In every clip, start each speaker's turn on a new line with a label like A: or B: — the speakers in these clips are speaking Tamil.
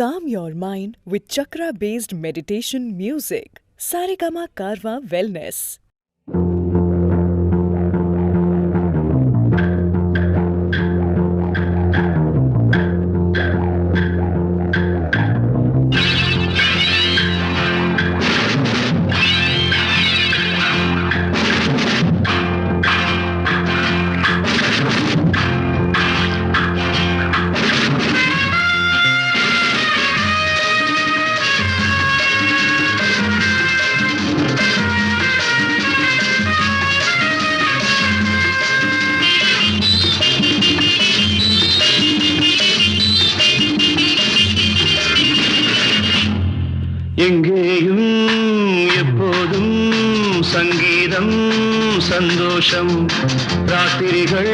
A: Calm your mind with chakra-based meditation music. Saregama Karwa Wellness.
B: எங்கேயும் எப்போதும் சங்கீதம் சந்தோஷம் ராத்திரிகள்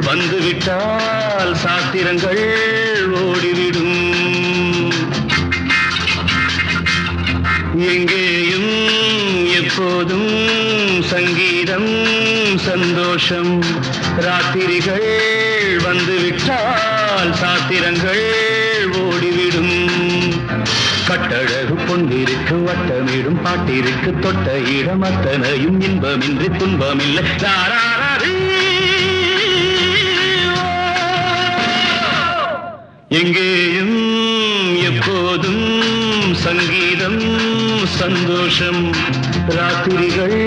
B: வந்துவிட்டால் சாத்திரங்கள் ஓடிவிடும் எங்கேயும் எப்போதும் சங்கீதம் சந்தோஷம் ராத்திரிகள் வந்துவிட்டால் சாத்திரங்கள் ஓடிவிடும் கட்டழகு பொன்னிருக்கு வட்டமிடும் பாட்டிற்கு தொட்ட இடம் அத்தனையும் இன்பமின்றி துன்பமில்லை எங்கேயும் எப்போதும் சங்கீதம் சந்தோஷம் ராத்திரிகள்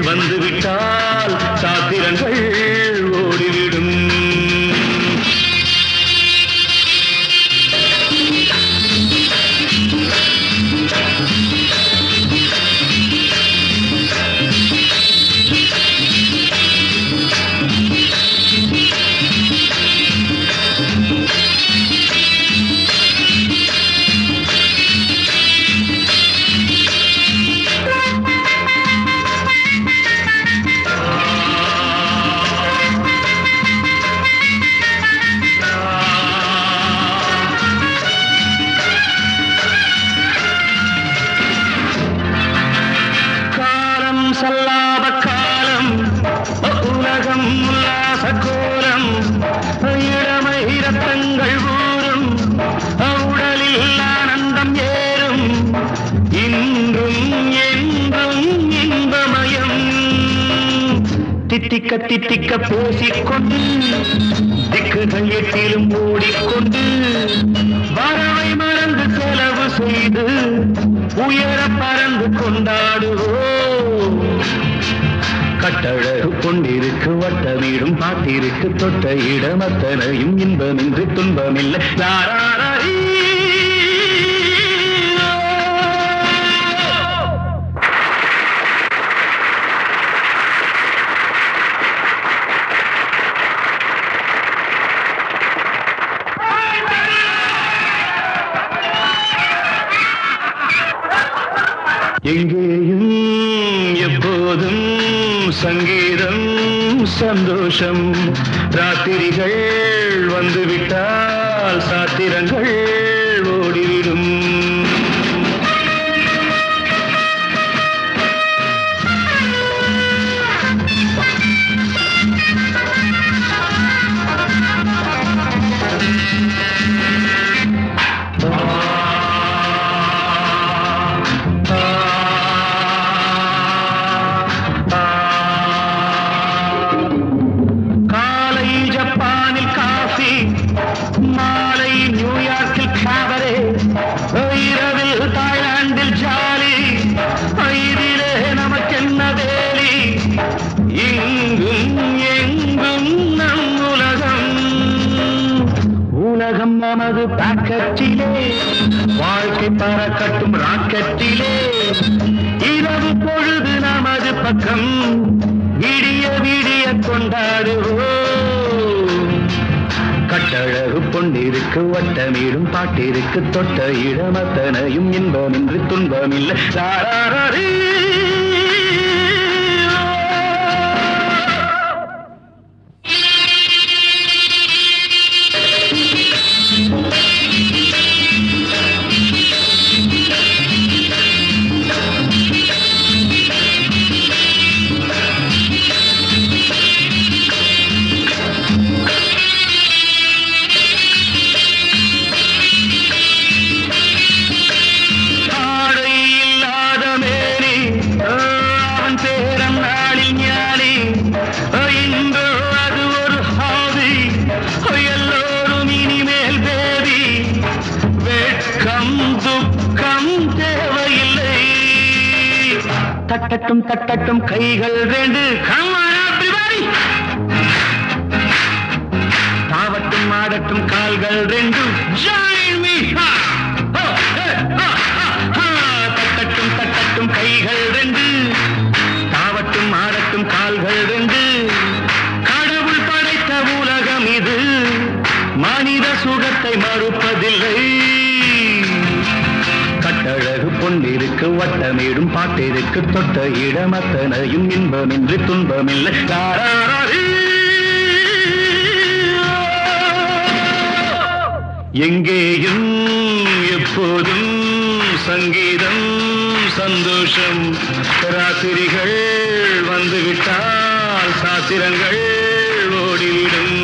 B: வந்துவிட்டால் சாத்திரங்கள் ஓடிவிடும் சல்லாப காலம் உலகம் உல்லாச கோலம் இளமை ரத்தங்கள் ஊறும் உடலில் ஆனந்தம் ஏறும் இன்றும் என்றும் இன்பமயம் தித்திக்க தித்திக்க பேசிக்கொண்டு திக்குகள் எட்டிலும் ஓடிக்கொண்டு வரவை மறந்து செலவு செய்து உயர பறந்து கொண்டாடுவோம் கட்டழகு பொன்னிருக்கு வட்டமீடும் பாட்டிற்கு தொட்ட இடம் அத்தனையும் இன்பமின்றி துன்பமில்லை எங்கேயும் எப்போதும் சங்கீதம் சந்தோஷம் ராத்திரிகள் வந்துவிட்டால் சாத்திரங்கள் ஓடிவிடும் மாலை நியூயார்க்கில் காபரே இரவில் தாய்லாந்தில் ஜாலி இதிலே நமக்கென்ன வேலி இங்கும் எங்கும் நம் உலகம் உலகம் நமது பாக்கெட்டிலே வாழ்க்கை பறக்கட்டும் ராக்கெட்டிலே இரவு பொழுது நமது பக்கம் விடிய விடிய கொண்டாடுவோம் கட்டழகு பொன்னிருக்கு வட்டமீடும் பாட்டிற்கு தொட்ட இடம் அத்தனையும் இன்பமின்றி துன்பமில்லை தட்டட்டும் தட்டட்டும் கைகள் ரெண்டு தாவட்டும் ஆடட்டும் கால்கள் ரெண்டு தட்டட்டும் தட்டட்டும் கைகள் ரெண்டு தாவட்டும் ஆடட்டும் கால்கள் ரெண்டு கடவுள் படைத்த உலகம் இது மனித சுகத்தை மறுப்பதில்லை கட்டழகு பொன்னிருக்கு வட்டமேடும் பாட்டிற்கு தொட்ட இடமத்தனையும் இன்பமின்றி துன்பமில்லை எங்கேயும் எப்போதும் சங்கீதம் சந்தோஷம் ராத்திரிகள் வந்துவிட்டால் சாத்திரங்கள் ஓடிவிடும்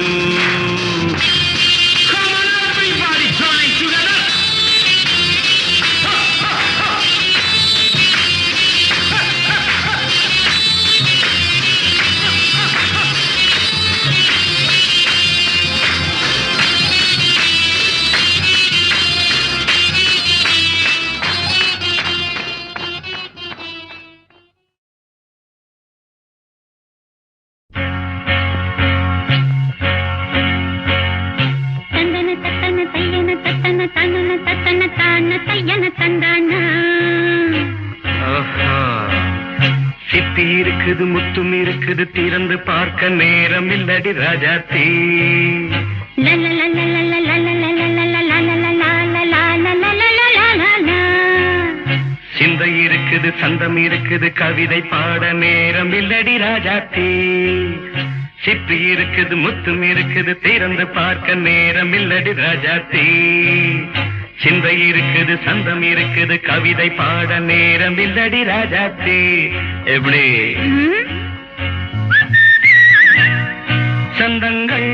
B: சித்தி இருக்குது முத்தும் இருக்குது திறந்து பார்க்க நேரம் இல்லடி ராஜாத்தி சிந்தை இருக்குது சந்தம் இருக்குது கவிதை பாட நேரம் இல்லடி ராஜாத்தி சிப்பி இருக்குது முத்தும் இருக்குது திறந்து பார்க்க நேரம் இல்லடி ராஜாத்தி சிந்தை இருக்குது சந்தம் இருக்குது கவிதை பாட நேரம் இல்லடி ராஜாத்தி எப்படி சந்தங்கள்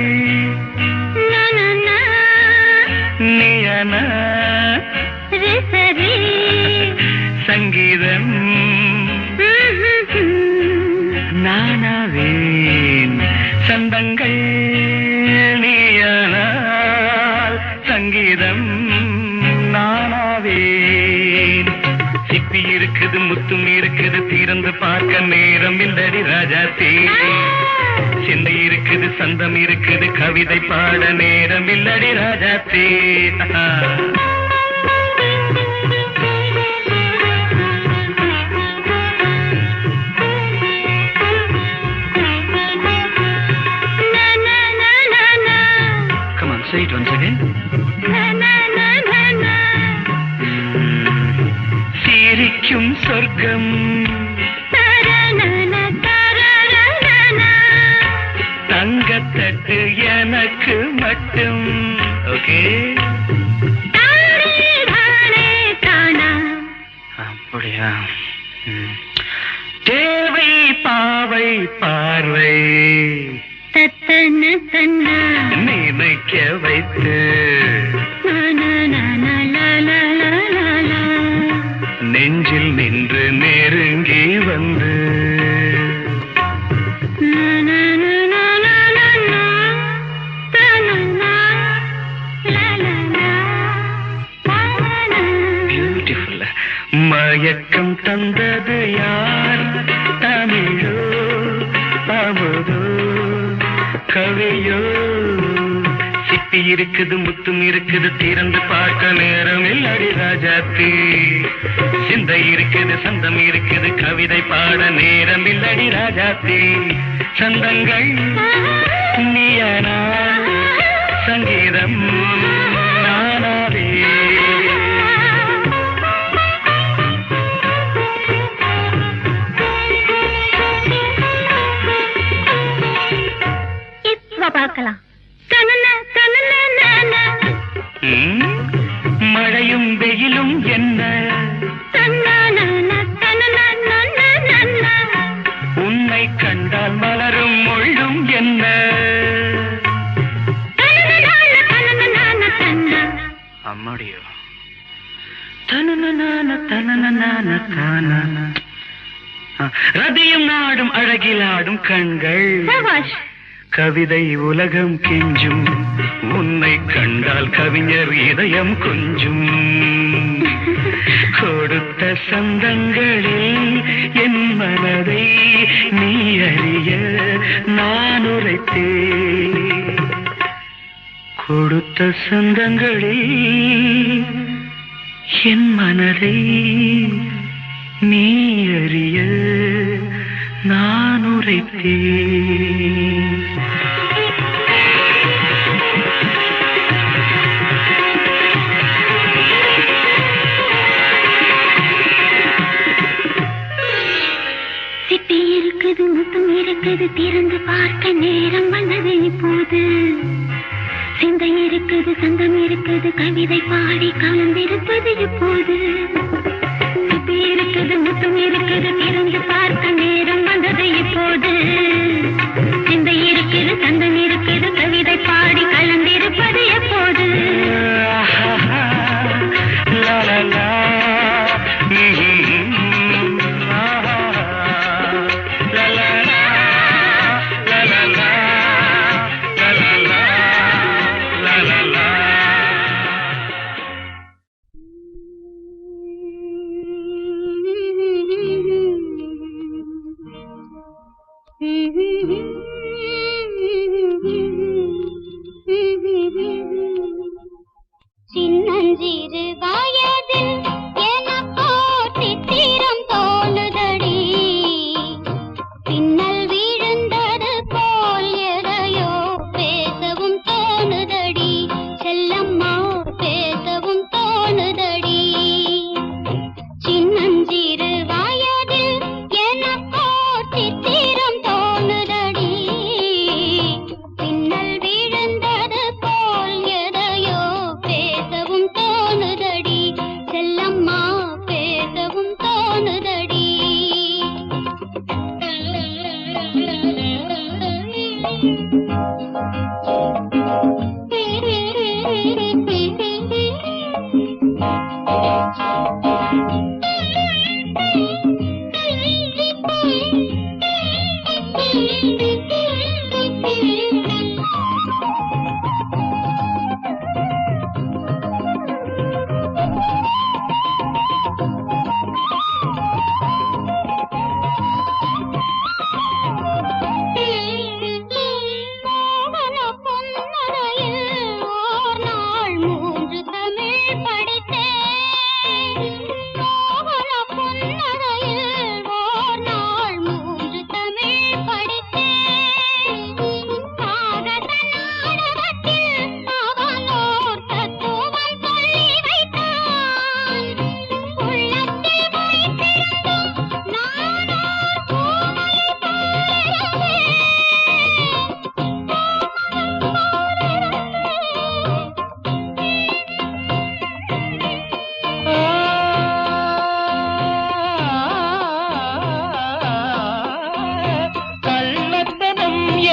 B: நீயன சங்கீதம் நானாவேன் சந்தங்கள் நீயனால் சங்கீதம் நானாவேன் சிப்பி இருக்குது முத்தும் இருக்குது திறந்து பார்க்க நேரம் இல்லடி ராஜாத்தி சிந்தை இருக்குது சந்தம் இருக்குது கவிதை பாட நேரம் இல்லடி Rajathi Come on, say it once again. சிரிக்கும் சொர்க்கம் தங்கத்தட்டு எனக்கு மட்டும் ஓகே அப்படியா தேவை பாவை பார்வை நினைக்க வைத்து நெஞ்சில் நின்று நெருங்கி வந்து பியூட்டிஃபுல் மயக்கம் தந்தது யார் தமிழோ அமுதோ கவியோ சிப்பி இருக்குது முத்தும் இருக்குது திறந்து பார்க்க நேரம் இல்லடி ராஜாத்தி சிந்தை இருக்குது சந்தம் இருக்குது கவிதை பாட நேரம் இல்லடி ராஜாத்தி சந்தங்கள் நீயனா சங்கீதம் நானாவே
C: பார்க்கலாம்
B: மழையும் வெயிலும் என்ன உன்னை கண்டால் மலரும் முள்ளும் என்ன அம்மாடியோ ரதியும் நாடும் அழகிலாடும் கண்கள் கவிதை உலகம் கெஞ்சும் உன்னை கண்டால் கவிஞர் இதயம் கொஞ்சும் கொடுத்த சந்தங்களில் என் மனதை நீ அறிய நான் உரைத்தேன். கொடுத்த சந்தங்களில் என் மனதை நீ அறிய நான் உரைத்தேன்.
C: சிட்டி இருக்குது, முத்தம் இருக்குது, திறந்து பார்க்க நேரம் வந்தது இப்போது. சிந்தை இருக்குது, சந்தம் இருக்குது, கவிதை பாடி கலந்திருப்பது இப்போது. சிட்டி இருக்குது, முத்தம் இருக்குது, திறந்து பார்க்க நேரம் வந்தது இப்போது. சிந்தை இருக்குது, சந்தம் இருக்குது, கவிதை பாடி கலந்திருப்பது எப்போது. சின்னஞ்சிறு வயதில் எனக்கோ சித்திரம் தோணுதடி. பின்னல் விழுந்தது போல் எதையோ பேசவும் தோணுதடி. செல்லம்மா பேசவும் தோணுதடி. சின்னஞ்சிறு வயதில் எனக்கோ சித்திரம் தோணுதடி. பின்னல் விழுந்தது போல் எதையோ பேசவும் தோணுதடி. செல்லம்மா பேசவும் தோணுதடி.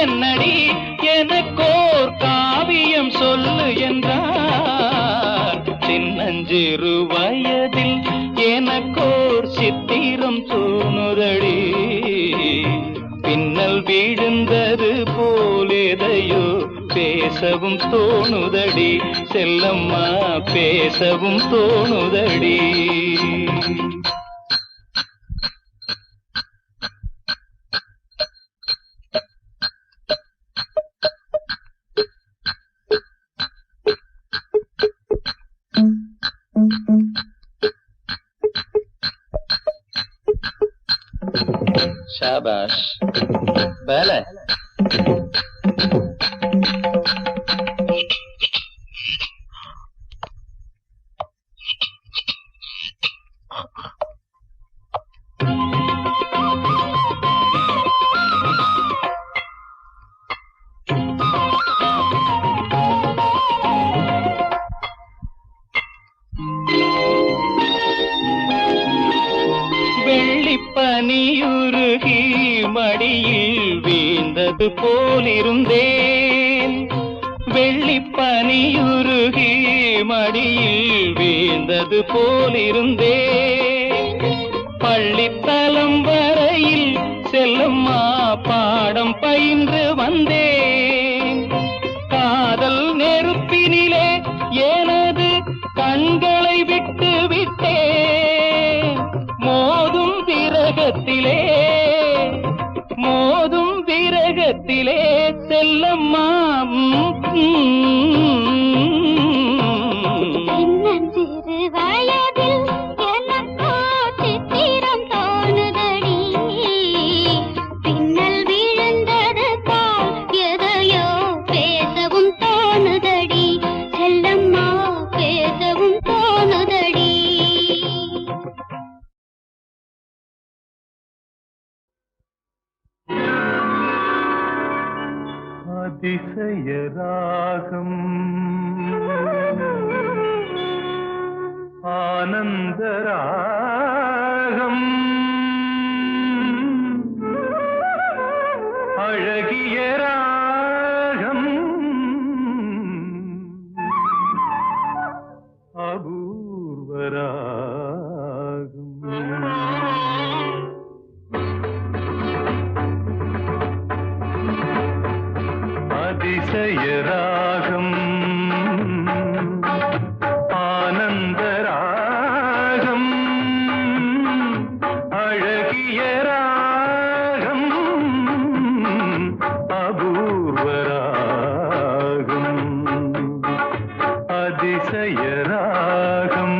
B: என்னடி எனக்கோர் காவியம் சொல்லு என்றார். சின்னஞ்சிறு வயதில் எனக்கோர் சித்திரம் தோணுதடி. பின்னல் விழுந்தது போல் எதையோ பேசவும் தோணுதடி. செல்லம்மா பேசவும் தோணுதடி. शाबाश पहले பனியுருகி மடியில் வீழ்ந்தது போலிருந்தேன். வெள்ளிப்பனியுருகி மடியில் வீழ்ந்தது போலிருந்தேன். பள்ளித்தலம் வரையில் செல்லம்மா பாடம் பயின்று வந்தேன். காதல் நெருப்பினிலே எனது கண்களை விட்டு விட்டேன். ராகத்திலே மோதும் விரகத்திலே செல்லம்மா
C: சிறு வயதில் எனக்கோ சித்திரம் தோணுதடி பின்னல் விழுந்தது கால் எதையோ பேசவும் தோணுதடி செல்லம்மா பேசவும் தோணுதடி
B: அதிசய ராகம் ஆனந்தராகம் அழகிய ராகம் அபூர்வராகம் அதிசய ராகம் ஆனந்தராகம் அழகிய ராகம் அபூர்வராகம் அதிசய ராகம்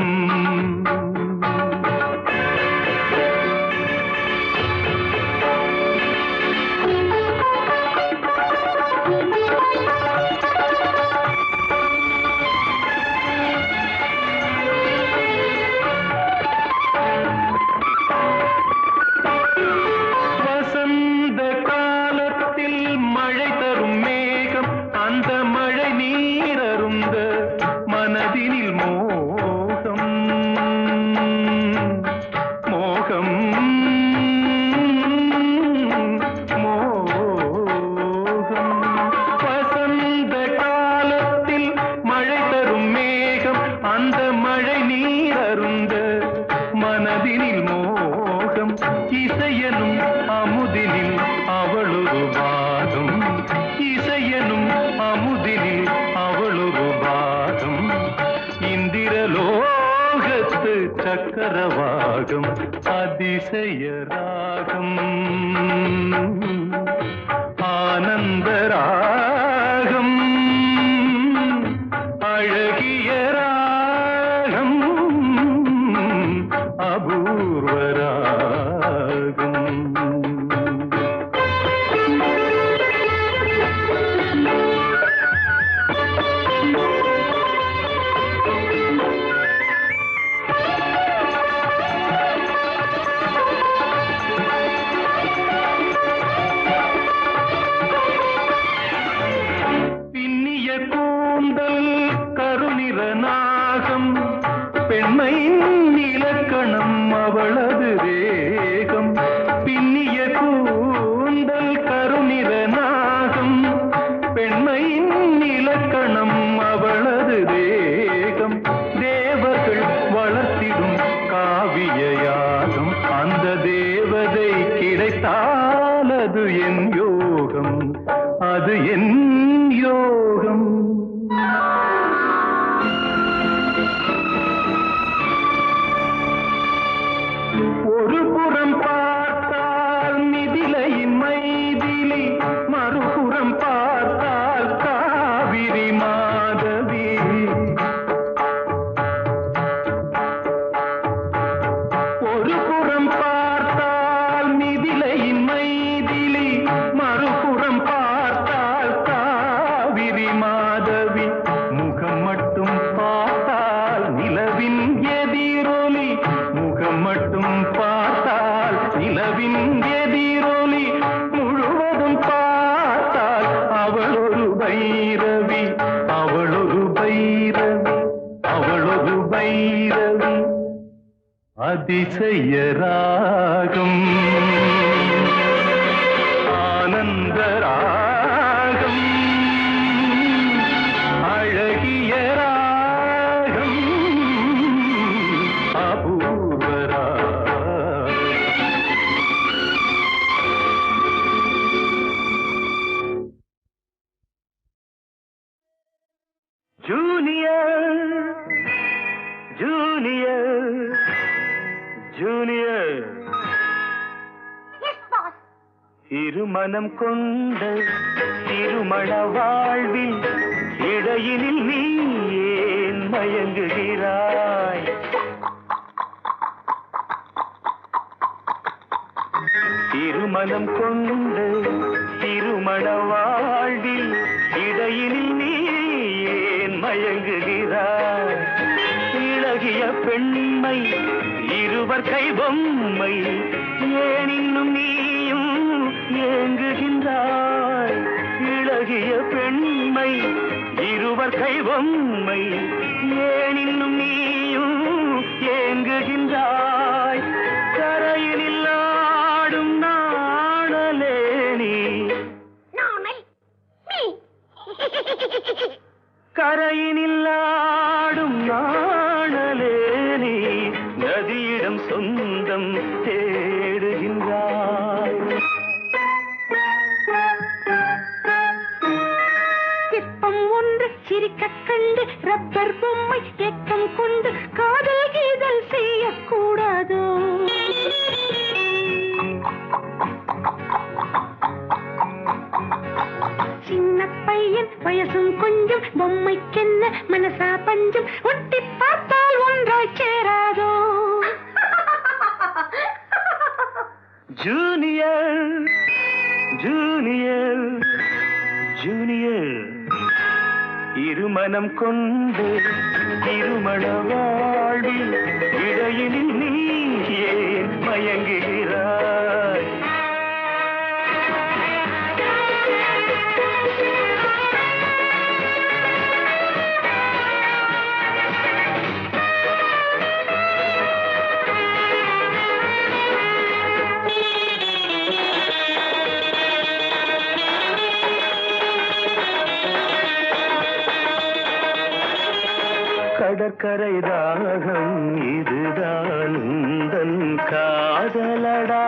B: இசையனும் அமுதினில் அவளொரு பாகம் இசையனும் அமுதினில் அவளொரு பாகம் இந்திரலோகத்து சக்கரவாகம் அதிசய ராகம் ஆனந்தராகம் அழகிய ராகம் அபூர்வராகம் பின்னிய கூந்தல் கருநிற நாகம் பெண்மையின் இலக்கணம் அவளது வேகம் பின்னிய கூந்தல் கருநிற நாகம் பெண்மையின் இலக்கணம் அவளது வேகம் தேவர்கள் வளர்த்திடும் காவிய யாகம் அந்த தேவதை கிடைத்தால் அது என் யோகம் அது என் யோகம் ஒரு புறம் பார்த்தால் மிதிலையின் மைதிலி மறுபுறம் பார்த்தால் காவிரி மாதவி ஒரு புறம் பார்த்தால் மிதிலையின் மைதிலி மறுபுறம் பார்த்தால் காவிரி மாதவி முகம் மட்டும் பார்த்தால் நிலவின் எதிரொலி முகம் மட்டும் பார்த்தால் நிலவின் எதிரொலி முழுவதும் பார்த்தால் அவளொரு பைரவி அவளொரு பைரவி அவளொரு பைரவி அதிசய ராகம் ஆனந்தராகம் அழகிய ராகம் அபூர்வராகம் ஜூனியர் ஜூனியர் ஜூனியர் இருமனம் கொண்ட திருமண வாழ்வில் இடையினில் நீ ஏன் மயங்குகிறாய்? திருமணம் கொண்ட திருமண வாழ்வில் இடையினில் நீ ஏன் மயங்குகிறாய்? இளகிய பெண்மை இருவர் கை பொம்மை ஏன் இன்னும் நீயும் ஏங்குகின்றாய்? இளகிய பெண்மை இருவர் கை பொம்மை ஏன் இன்னும் நீயும் ஏங்குகின்றாய்? கரையினில் ஆடும் நாணலே நீ கரையினில் ஆடும் நாணலே நீ நதியிடம் சொந்தம் தேடுகின்றாய்.
C: சிற்பம் ஒன்று சிரிக்க கண்டு ரப்பர் பொம்மை ஏக்கம் கொண்டு காதல் கீதல் செய்யக்கூடாதோ? சின்ன பையன் வயசும் கொஞ்சம் பொம்மைக்கென்ன மனசா பஞ்சம் ஒட்டி பார்த்தால் ஒன்றாய் சேராதோ?
B: ஜூனியர் ஜூனியர் ஜூனியர் இருமனம் கொண்டு திருமண வாழ்வில் இடையினில் நீ ஏன் மயங்குகிறாய்? கடற்கரை தாகம் இதுதான் உந்தன் காதலடா.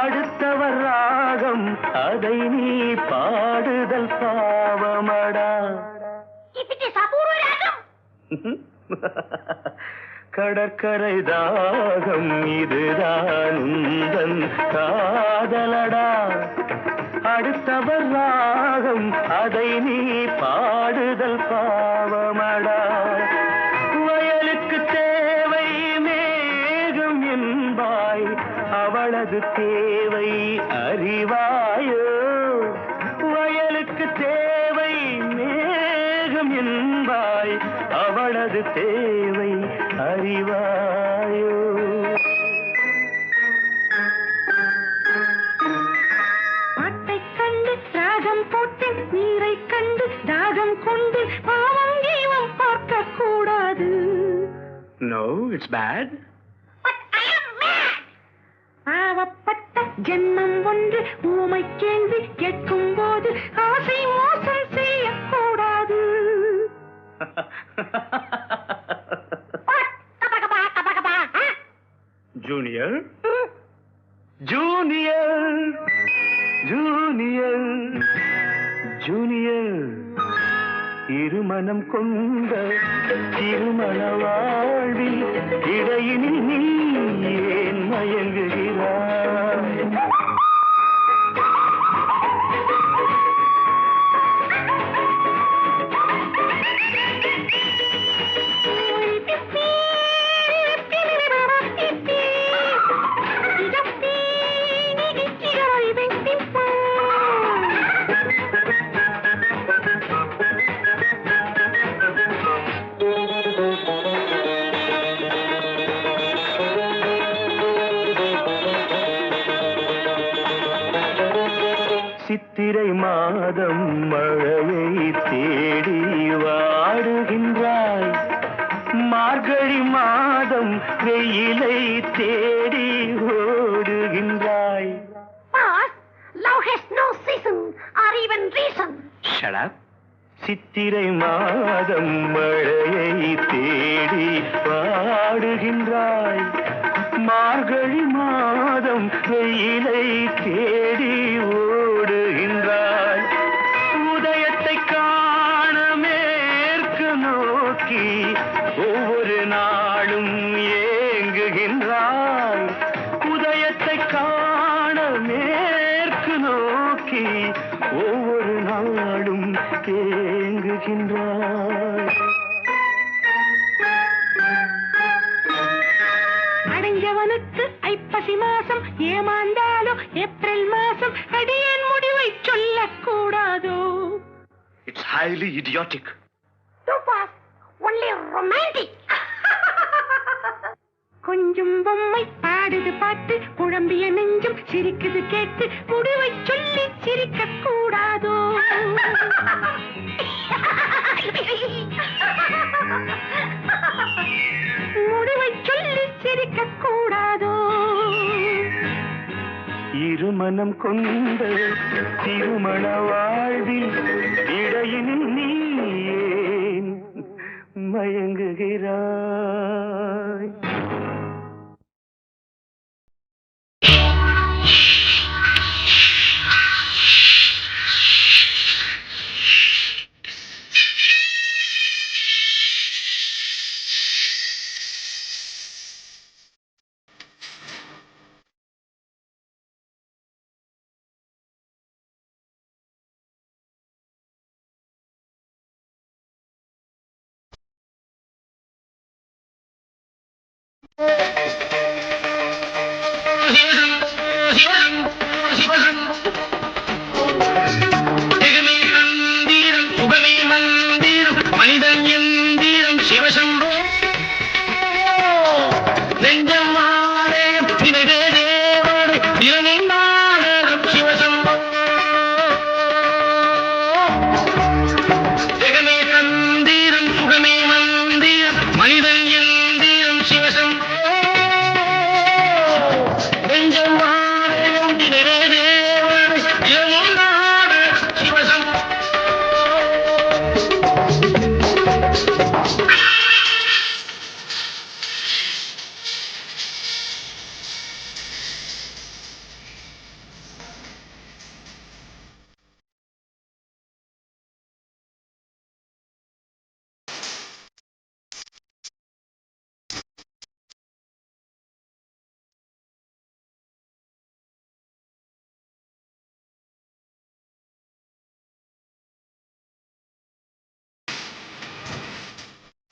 B: அடுத்தவர் ராகம் அதை நீ பாடுதல் பாவமடா. கடற்கரை தாகம் இதுதான் உந்தன் காதலடா. அடுத்தவர் ராகம் அதை நீ பாடுதல் பாவமடா. வயலுக்கு தேவை மேகம் என்பாய், அவளது தேவை அறிவாயோ? வயலுக்கு தேவை மேகம் என்பாய், அவளது தேவை அறிவாயோ?
C: ராகம் போட்டு நீரை கண்டு தாகம் கொண்டு பாவம் ஜீவம் பார்க்க கூடாது.
B: No, it's bad.
C: பாவப்பட்ட ஜென்மம் ஒன்று ஊமை கேள்வி கேட்கும் போது ஆசை மோசம் செய்யக்கூடாது.
B: ஜூனியர் ஜூனியர் ஜூனியர் ஜூனியர் இருமனம் கொண்ட திருமண வாழ்வில் இடையினில் நீ ஏன் மயங்குகிறாய்? சித்திரை மாதம் மழையை தேடி வாடுகின்றாய், மார்கழி மாதம் வெயிலை தேடி ஓடுகின்றாய்.
C: Love has no season or even reason.
B: Shut up. சித்திரை மாதம் மழையை தேடி வாடுகின்றாய், மார்கழி மாதம் வெயிலை தேடி ஓடுகின்றாய். உதயத்தை காண மேற்கு நோக்கி ஒவ்வொரு நாளும் ஏங்குகின்றாய். உதயத்தை காண மேற்கு
C: அவனுக்கு ஐப்பசி மாசம் ஏமாந்தாலும் ஏப்ரல் மாசம் அடியேன் முடிவை சொல்லக்கூடாதோ?
B: It's highly idiotic.
C: Too fast, only romantic. கொஞ்சம் பொம்மை பாடுது பாட்டு குழம்பிய நெஞ்சும் சிரிக்குது கேட்டு முடிவை சொல்லி சிரிக்க கூடாதோ? முடிவை சொல்லி சிரிக்க கூடாதோ?
B: இருமனம் கொண்ட திருமண வாழ்வில் இடையினில் நீ ஏன் மயங்குகிறாய்? மனிதன் எந்திரம் சிவசம்போ நெஞ்சம் ஆலயம் தினவே தேவடு திறனின் நாடகம் சிவசம்போ ஜெகமே தந்திரம் சுகமே மந்திரம் மனிதன் எந்திரம் சிவசம்போ நெஞ்சம் ஆலயம் தினவே தேவடு திறனின் நாடகம் சிவசம்போ.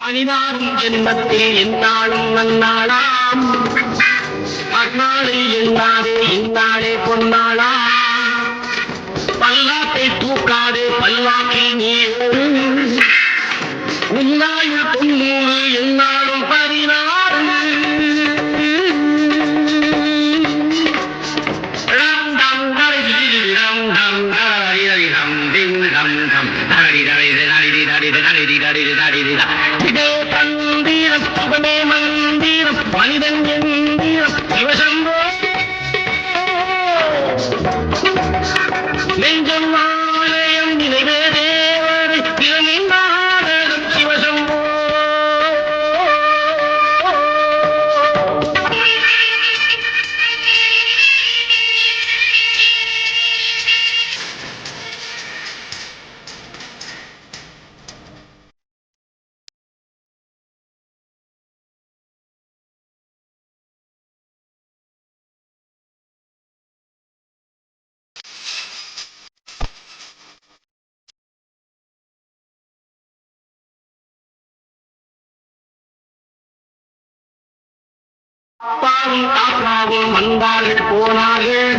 B: அணிதாரும் ஜென்மத்தில் எந்நாளும் நன்னாளாம் அந்நாளை எண்ணாதே இந்நாளே பொன்னாளாம் பல்லாக்கை தூக்காதே பல்லாக்கில் நீ உன்னாயுள் தொண்ணூறு எந்நாளும் 16 தந்திரம் சுகமே மந்திரம் மனிதன் எந்திரம் சிவசம்போ நெஞ்சம் ஆலயம் நினைவே தேவரை திறனின் நாடகம் சிவசம்போ. அப்பாவும் தாத்தாவும் வந்தார்கள் போனார்கள்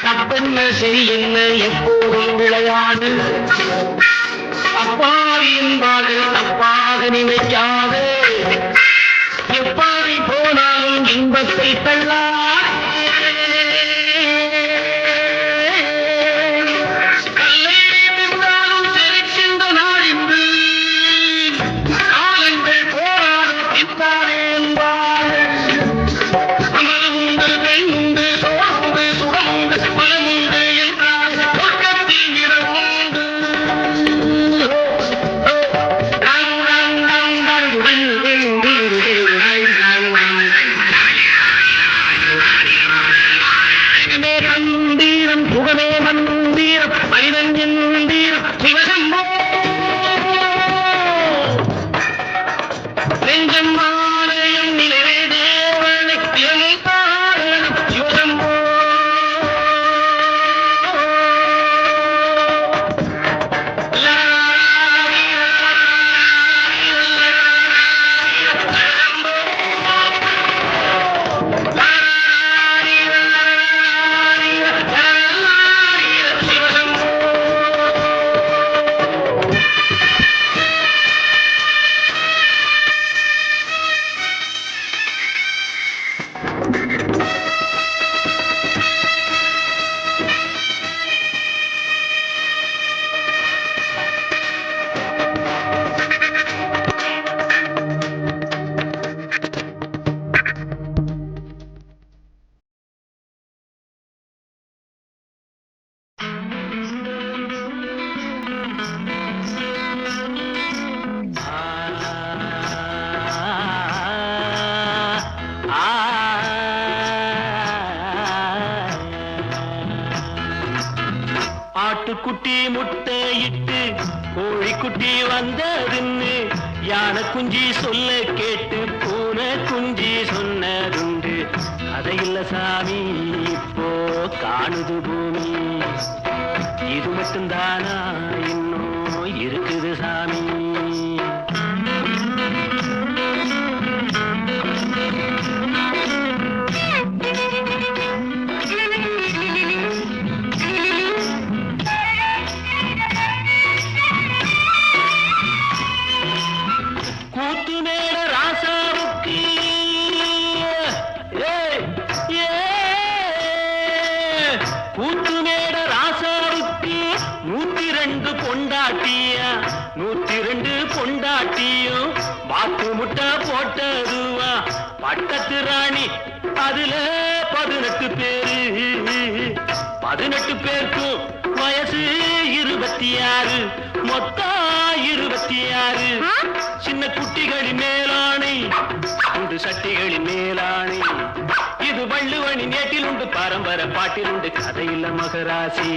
B: தப்பென்ன சரி என்ன எப்போதும் விளையாடு அப்பாவி என்பார்கள் தப்பாக நினைக்காது எப்பாடி போனாலும் இன்பத்தை தள்ளார் கல்லை நின்றாலும் செரிக்கின்ற நாள் என்று காலங்கள் போராடும் பின்னாலே தந்திரம் சுகமே மந்திரம் மனிதன் எந்திரம் சிவசம்போ நெஞ்சம் ஆலயம் நிலவே தேவனை திறனின் நாடகம் சிவசம்போ. ஆட்டுக்குட்டி முட்டையிட்டு கோழிக்குட்டி வந்ததுன்னு யானை குஞ்சி சொல்ல கேட்டு பூனை குஞ்சி சொன்னதுண்டு. கதையில்ல சாமி இப்போ காணுது பூமி, இது மட்டும்தானா இன்னும் இருக்குது சாமி. கூத்து மேல ராசாவுக்கு கூத்து மேல ராசாவுக்கு 102 பொண்டாட்டியா, 102 பொண்டாட்டியும் பாத்து முட்டை போட்டதுவா. பட்டத்து ராணி அதுல 18 பேரு, 18 பேருக்கும் வயசு 26, மொத்தம் 26. சின்ன குட்டிகளின் மேலானை, உண்டு சட்டிகளின் மேலானை. இது வள்ளுவனின் நேட்டில் உண்டு, பரம்பரை பாட்டில் உண்டு, கதையில்ல மகராசி.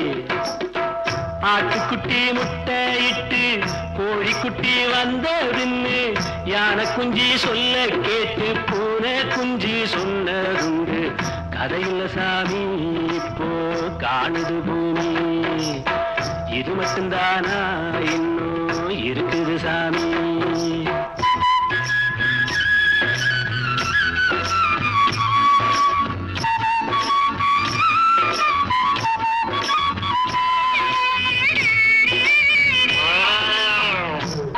B: ஆட்டுக்குட்டி முட்டையிட்டு கோழிக்குட்டி வந்ததுன்னு யானை குஞ்சி சொல்ல கேட்டு பூனை குஞ்சி சொன்னதுண்டு. கதையில்ல சாமி இப்போ காணுது பூமி, இது மட்டும்தானா இன்னும் இருக்குது சாமி.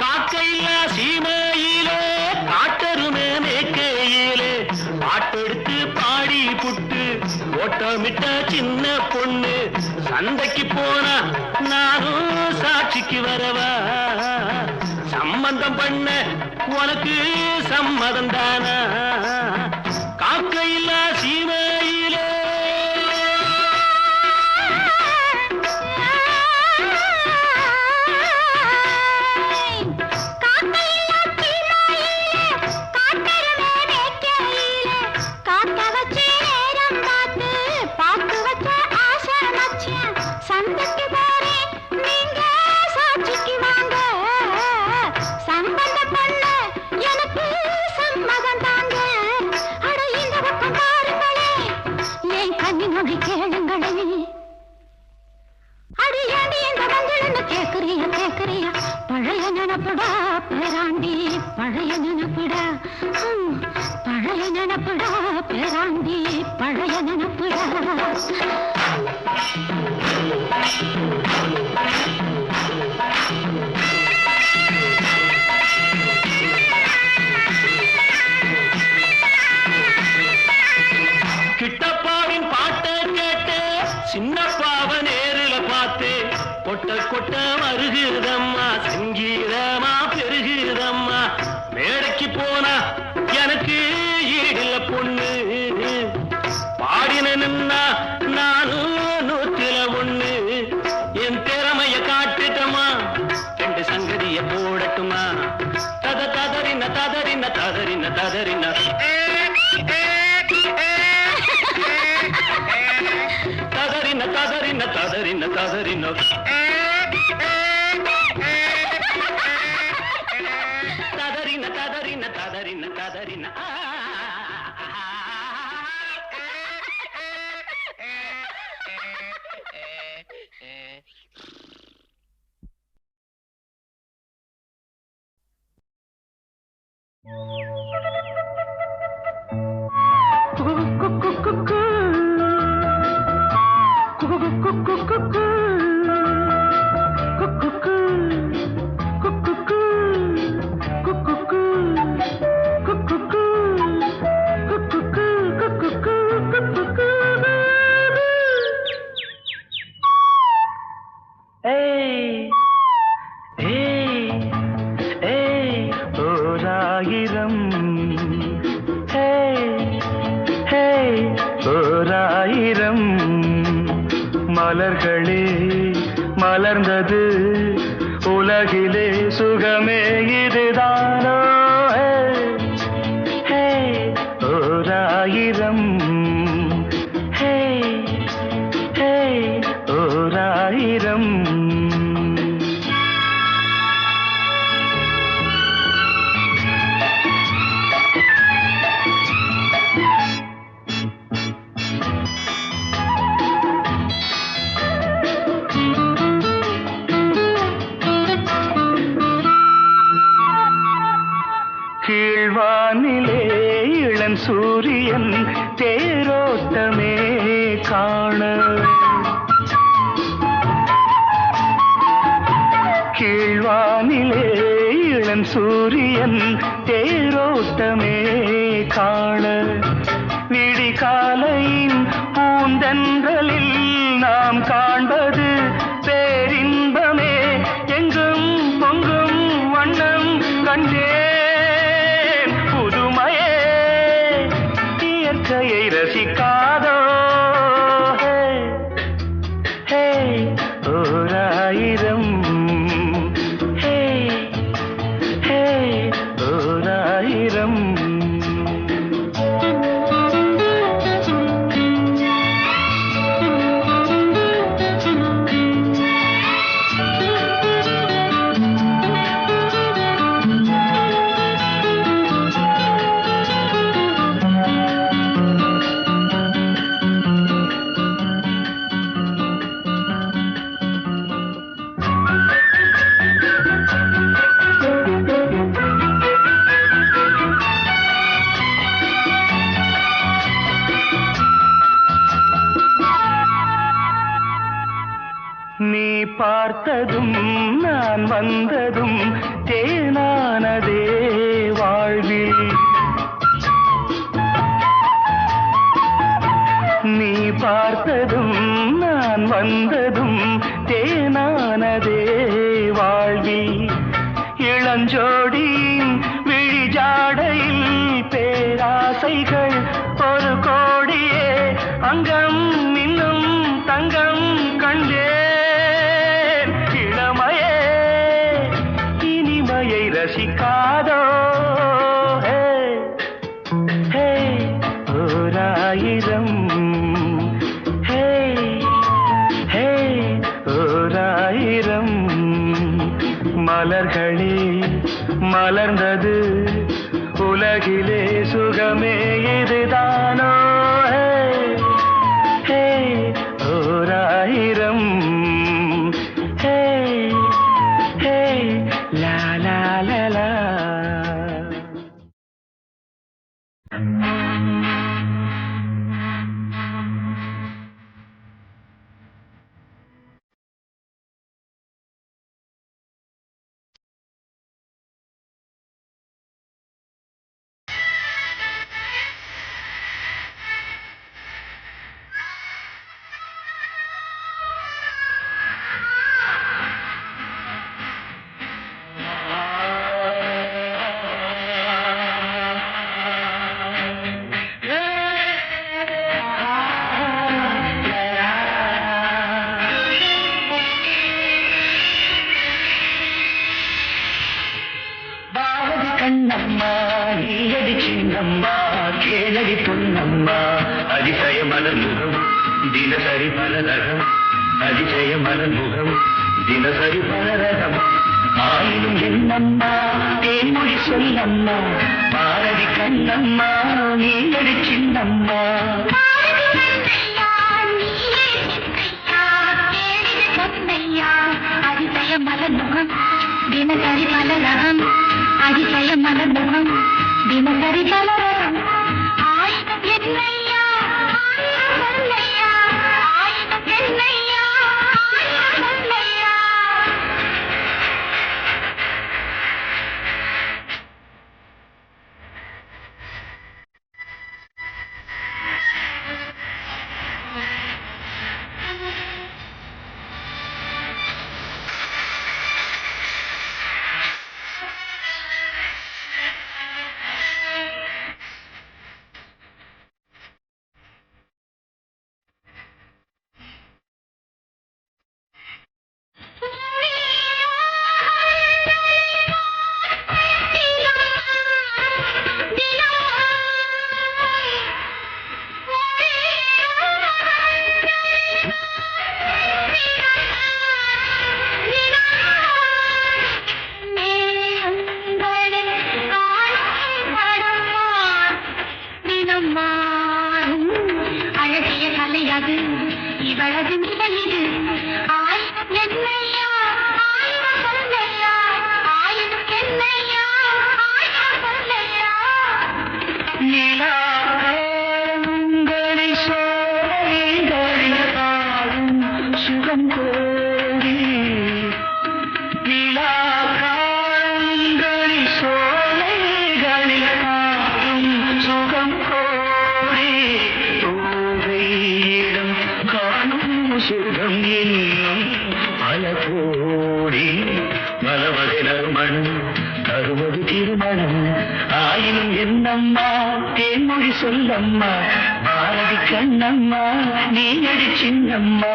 B: காக்கையில்லா சீமையிலே காட்டருமே மேக்கையிலே பாட்டெடுத்து பாடி புட்டு ஓட்டமிட்ட சின்ன பொண்ணு. சந்தைக்கு போனா நானும் சாட்சிக்கு வரவா, சம்பந்தம் பண்ண உனக்கு சம்மதம் தானா. காக்கையில்லா சீமையிலே பழைய நினப்புடா பேராண்டி, பழைய நினப்புடா, பழைய நினப்புடா பேராண்டி, பழைய நினப்புடா. கிட்டப்பாவின் பாட்டை கேட்டு சின்னப்பாவ நேருல பார்த்து கொட்ட கொட்ட வருகிறதம்மா, சங்கீதமா பெருகிறதம்மா. மேடைக்கு போனா எனக்கு ஈடில்ல பொண்ணு, பாடினா நானும் 101. என் திறமைய காட்டுட்டமா, 2 சங்கதிய போடட்டுமா. ததறின ததறின ததறின ததறின ததறின ததறின ததறின ததறின ததறின ததறின ததறின ததறின. மலர்களே மலர்ந்தது உலகிலே சுகமே இதுதானோ ஓராயிரம் ஓராயிரம் இளம் சூரியன் தேரோட்டமே காண கீழ்வானிலே இளம் சூரியன் தேரோட்டமே காண விடிகாலையின் பூந்தென்றலில் நாம் காண்பது பேரின்பமே எங்கும் பொங்கும் வண்ணம் கண்டேன் புதுமையே இயற்கையை ரசிக்காதோ ஹே ஓராயிரம் ஹே ஹே ஓராயிரம் நீ பார்த்ததும் நான் வந்ததும் தேனானதே வாழ்வில் நீ பார்த்ததும் நான் வந்ததும் தேனானதே வாழ்வில் இளஞ்சோடியின் விழிஜாடையில் பேராசைகள் ஒரு கோடியே அங்கம் இன்னும் தங்கம் கண்டே ரசிக்காதோ ஹே ஹே ஓராயிரம் ஹே ஹே ஓராயிரம் மலர்களே மலர்ந்தது உலகிலே சுகமே இதுதானோ ஹே ஹே ஓராயிரம் ஹே ஹே லா லா லா லா கண்ணம்மா நீயடி சின்னம்மா கேளடி பொன்னம்மா அதிசய மலர்முகம் தினசரி பலரகம் அதிசய மலர்முகம் தினசரி பலரகம் ஆயினும் என்னம்மா தேன்மொழி சொல்லம்மா பாரதி கண்ணம்மா நீயடி சின்னம்மா அதிசய மலர்முகம் தினசரி பலரகம் அதிசய மலர்முகம் தினசரி பலரகம் ஆயினும் என்னையா ஆயினும் சொல்லையா ஆயினும் என்னையா ஆயினும் சொல்லையா நீலா என்னம்மா தேன்மொழி சொல்லம்மா பாரதி கண்ணம்மா நீ அடி சின்னம்மா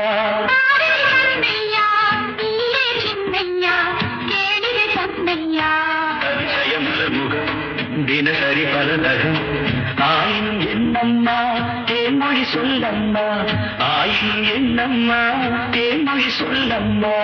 B: தினசரி பலதகம் ஆயினும் என்னம்மா தேன்மொழி சொல்லம்மா ஆயினும் என்னம்மா தேன்மொழி சொல்லம்மா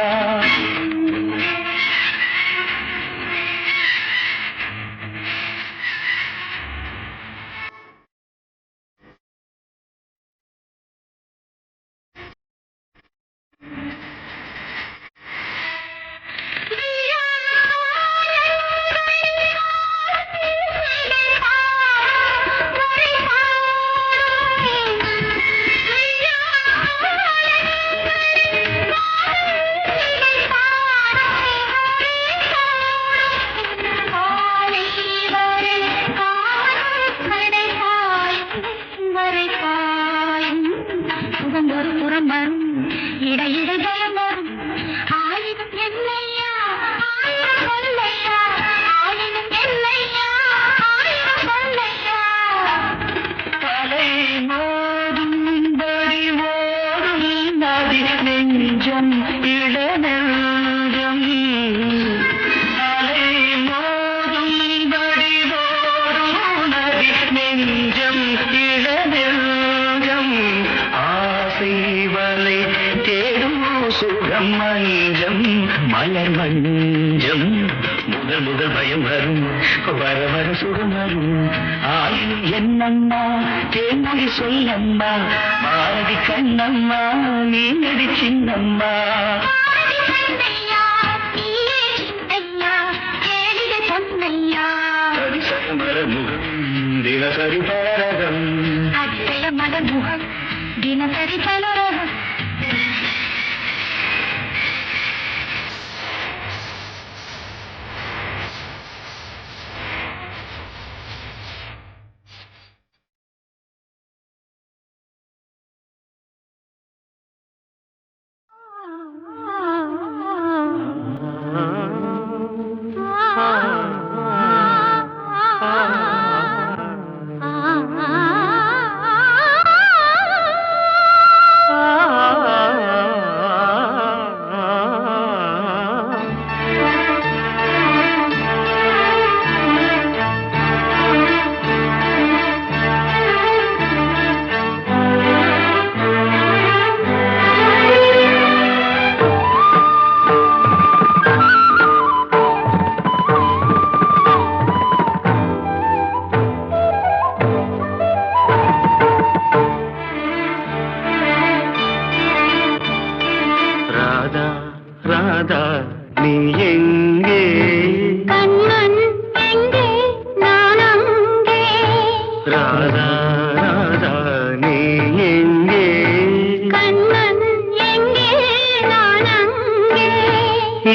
B: மஞ்சம் மலர் மஞ்சம் முதல் முதல் பயம் வரும் வர வர சுகம் வரும் ஆயினும் என்னம்மா தேன்மொழி சொல்லம்மா பாரதி கண்ணம்மா நீ நடி சின்னம்மா தினசரி பலரகம் அதிசய மலர்முகம் தினசரி பலரகம் ராதா நீ எங்கே கண்ணன் எங்கே நான் அங்கே ராதா ராதா நீ எங்கே கண்ணன் எங்கே நான் அங்கே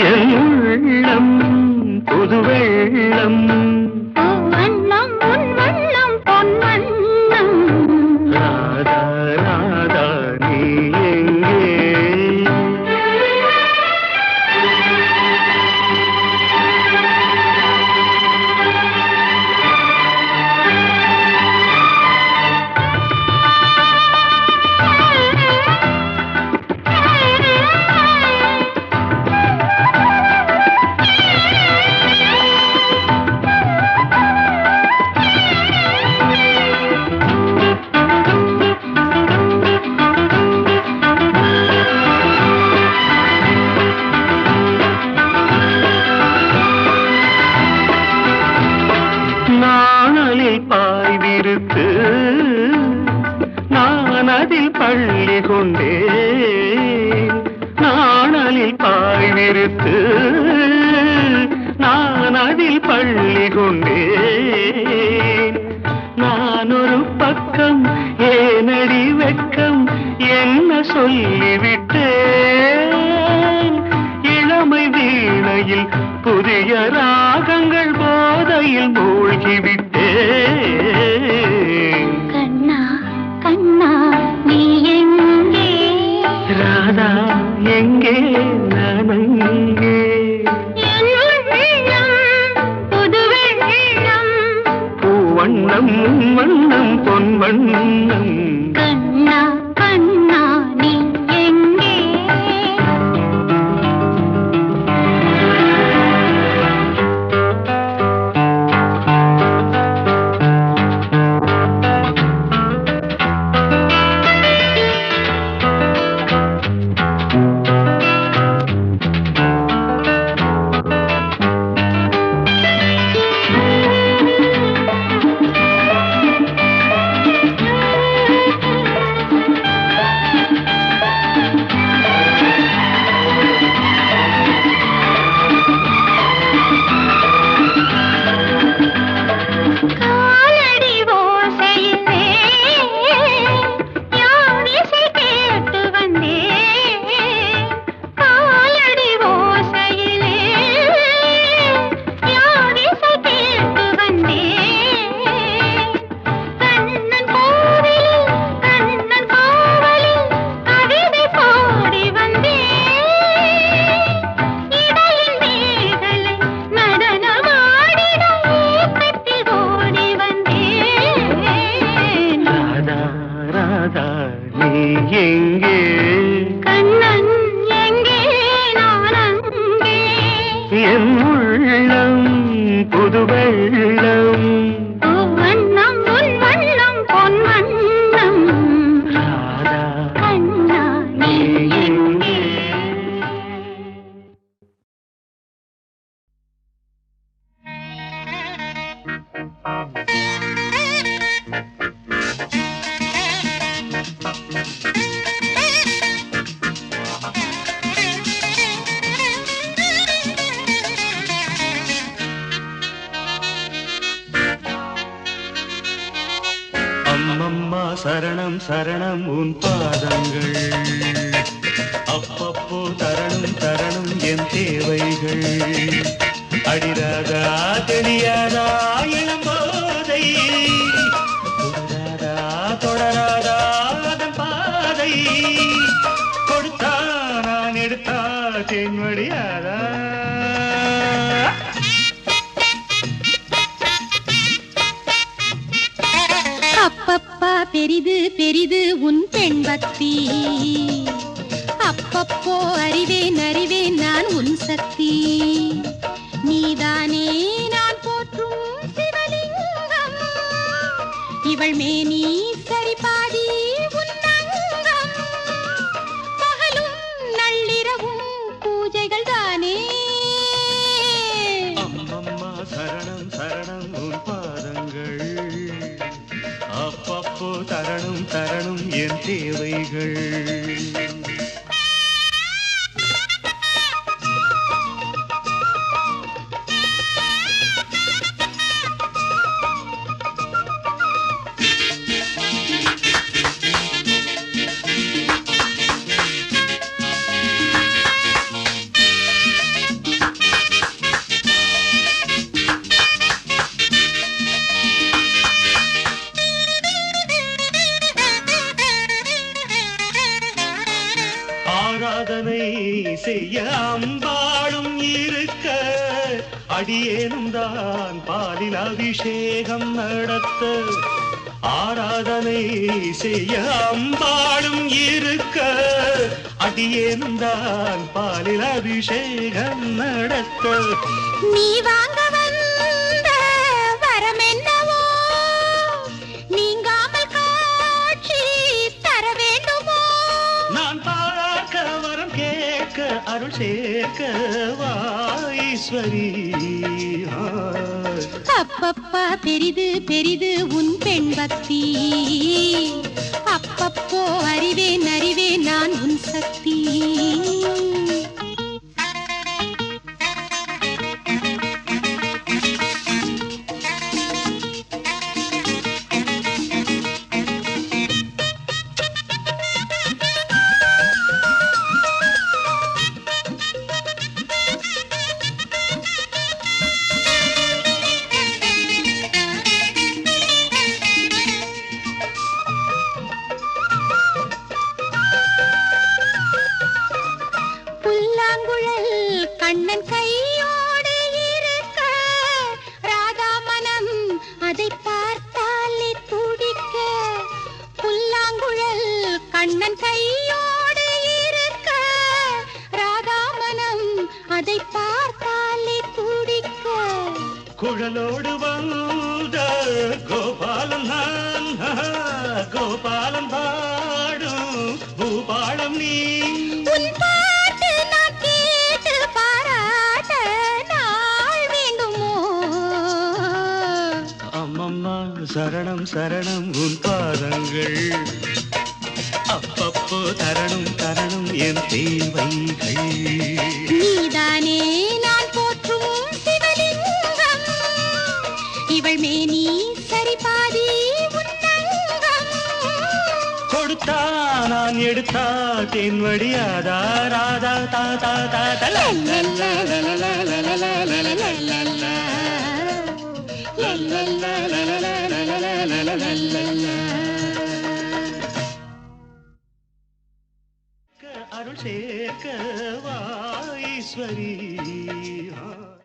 B: என் உள்ளம் புது வெள்ளம் வண்ணம் உன் வண்ணம் பொன் வண்ணம் ராதா ராதா நீ எங்கே பாய்விருக்கு நான் அதில் பள்ளி கொண்டேன் நாணலில் பாய்விருக்கு நான் அதில் பள்ளி கொண்டேன் நான் ஒரு பக்கம் ஏனடி வெட்கம் என்ன சொல்லிவிட்டேன் இளமை வீணையில் புதிய ராகங்கள் போதையில் மூழ்கிவிட்டேன் கண்ணா கண்ணா நீ எங்கே ராதா எங்கே நான் அங்கே புது வெள்ளம் பூவ வண்ணம் வண்ணம் பொன் வண்ணம்.
C: கண்ணா கண்ணா நீ எங்கே?
B: சரணம் சரணம் உன் பாதங்கள் அப்பப்போ தரணும் தரணும் என் தேவைகள். அடிராதா தெரியாதா இளம்போதை தொடராதா தொடராதா அதன் பாதை கொடுத்தா நான் எடுத்தா தென்வடியாதா.
C: அப்பப்பா பெரிது பெரிது உன் பெண் பக்தி, அப்பப்போ அறிவேன் அறிவேன் நான் உன் சக்தி. நீதானே நான் போற்றும் சிவலிங்கம், இவள் மேனி சரிபாதி உன்னங்கம். பகலும் நள்ளிரவும் பூஜைகள் தானே.
B: அம்மம்மா சரணம் சரணம் உன் பாதங்கள் அப்பப்போ தரணும் தரணும் என் தேவைகள். ஆராதனை செய்ய அம்பாளும் இருக்க, அடியேனும் தான் பாலில் அபிஷேகம் நடத்த. ஆராதனை செய்ய அம்பாளும் இருக்க, அடியேனும் தான் பாலில் அபிஷேகம் நடத்த.
C: நீ வாங்க வந்த வரம் என்னவோ, நீங்காமல் காட்சி தர வேண்டுமோ.
B: நான் பார்க்க வரம் கேட்க அருள் சேர்க்க வாஈஸ்வரி.
C: அப்பப்பா பெரிது பெரிது உன் பெண் பக்தி, அப்பப்போ அறிவேன் அறிவேன் நான் உன் சக்தி.
B: குழலோடு வந்த கோபாலன் நான் கோபாலன் பாடும் பூபாலம் நீ
C: உன் பாட்டு நான் கேட்டு பாராட்ட நாள் வேண்டுமோ
B: அம்மம்மா சரணம் சரணம் உன் பாதங்கள் அப்பப்போ தரணும் தரணும் என் தேவைகள்
C: நீதானே நான் போற்றும் சிவலிங்கம் இவள் மேனி சரிபாதி உன்னங்கம்
B: கொடுத்தா நான் எடுத்தா தென்வடியாதா ராதா தாதா தாதா அருள் சேர்க்க வாஈஸ்வரி